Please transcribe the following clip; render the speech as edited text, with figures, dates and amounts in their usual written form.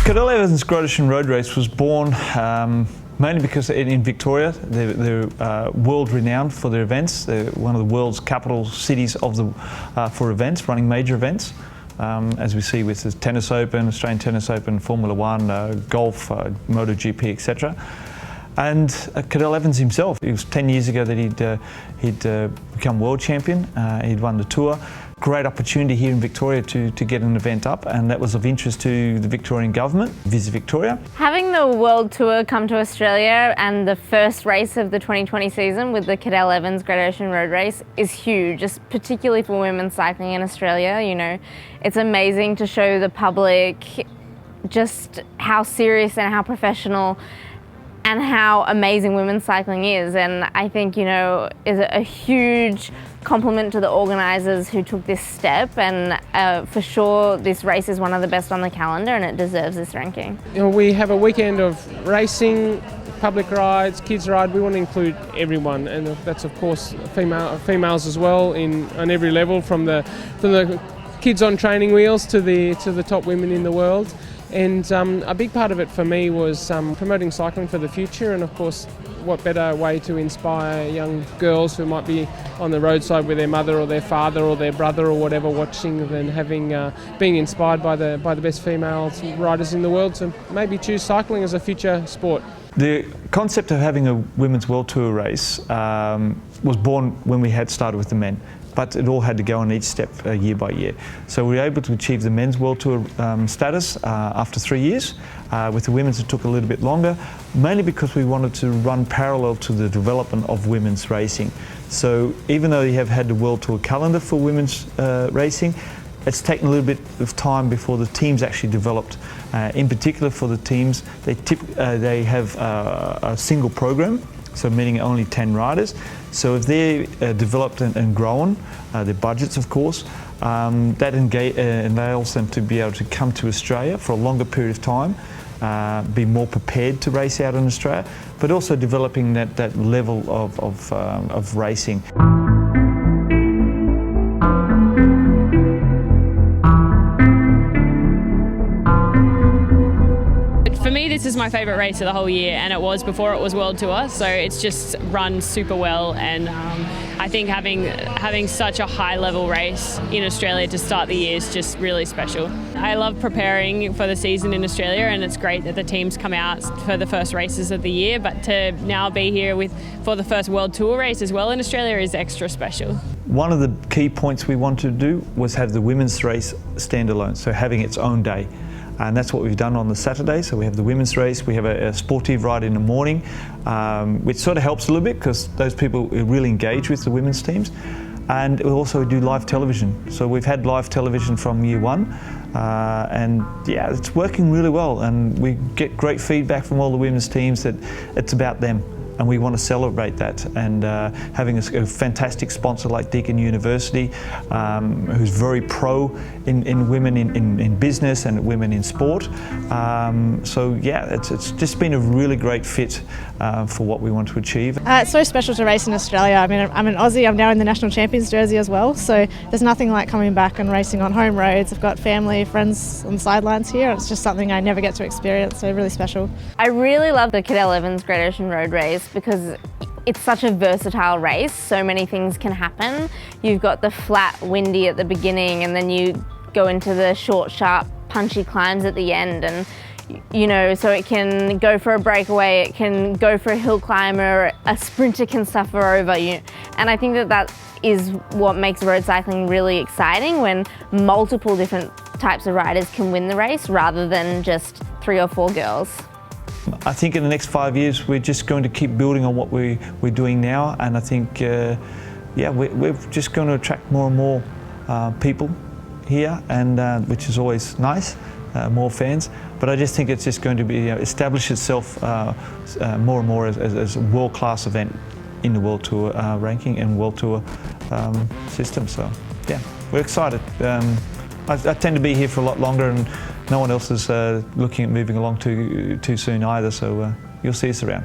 Cadel Evans Gradation Road Race was born mainly because in Victoria they're world renowned for their events. They're one of the world's capital cities for events, running major events. As we see with the Tennis Open, Australian Tennis Open, Formula One, golf, MotoGP, etc. And Cadel Evans himself, it was 10 years ago that he'd become world champion. He'd won the tour. Great opportunity here in Victoria to get an event up, and that was of interest to the Victorian government, Visit Victoria. Having the World Tour come to Australia and the first race of the 2020 season with the Cadel Evans Gradation Road Race is huge, just particularly for women's cycling in Australia. You know, it's amazing to show the public just how serious and how professional and how amazing women's cycling is, and I think, you know, is a huge compliment to the organisers who took this step, and for sure this race is one of the best on the calendar and it deserves this ranking. You know, we have a weekend of racing, public rides, kids ride. We want to include everyone, and that's of course females as well on every level, from the kids on training wheels to the top women in the world. And a big part of it for me was promoting cycling for the future, and of course what better way to inspire young girls who might be on the roadside with their mother or their father or their brother or whatever watching than being inspired by the best female riders in the world to maybe choose cycling as a future sport. The concept of having a women's world tour race was born when we had started with the men, but it all had to go on each step year by year. So we were able to achieve the men's world tour status after 3 years. With the women's it took a little bit longer, mainly because we wanted to run parallel to the development of women's racing. So even though you have had the world tour calendar for women's racing, it's taken a little bit of time before the teams actually developed. In particular for the teams, they have a single program, so meaning only 10 riders. So if they're developed and grown, their budgets of course, that enables them to be able to come to Australia for a longer period of time, be more prepared to race out in Australia, but also developing that level of racing. For me, this is my favourite race of the whole year, and it was before it was World Tour, so it's just run super well, and I think having such a high level race in Australia to start the year is just really special. I love preparing for the season in Australia, and it's great that the teams come out for the first races of the year, but to now be here for the first World Tour race as well in Australia is extra special. One of the key points we wanted to do was have the women's race standalone, so having its own day. And that's what we've done on the Saturday. So we have the women's race, we have a sportive ride in the morning, which sort of helps a little bit because those people really engage with the women's teams. And we also do live television. So we've had live television from year one, and yeah, it's working really well. And we get great feedback from all the women's teams that it's about them. And we want to celebrate that, and having a fantastic sponsor like Deakin University, who's very pro in women in business and women in sport. So yeah, it's just been a really great fit for what we want to achieve. It's so special to race in Australia. I mean, I'm an Aussie, I'm now in the National Champions jersey as well, so there's nothing like coming back and racing on home roads. I've got family, friends on the sidelines here. It's just something I never get to experience, so really special. I really love the Cadel Evans Gradation Road Race because it's such a versatile race. So many things can happen. You've got the flat, windy at the beginning, and then you go into the short, sharp, punchy climbs at the end. And you know, so it can go for a breakaway, it can go for a hill climber, a sprinter can suffer over you. And I think that is what makes road cycling really exciting, when multiple different types of riders can win the race rather than just 3 or 4 girls. I think in the next 5 years we're just going to keep building on what we're doing now, and I think yeah, we're just going to attract more and more people here, and which is always nice, more fans. But I just think it's just going to be establish itself more and more as a world-class event in the World Tour ranking and World Tour system. So yeah, we're excited. I tend to be here for a lot longer, and no one else is looking at moving along too soon either, so you'll see us around.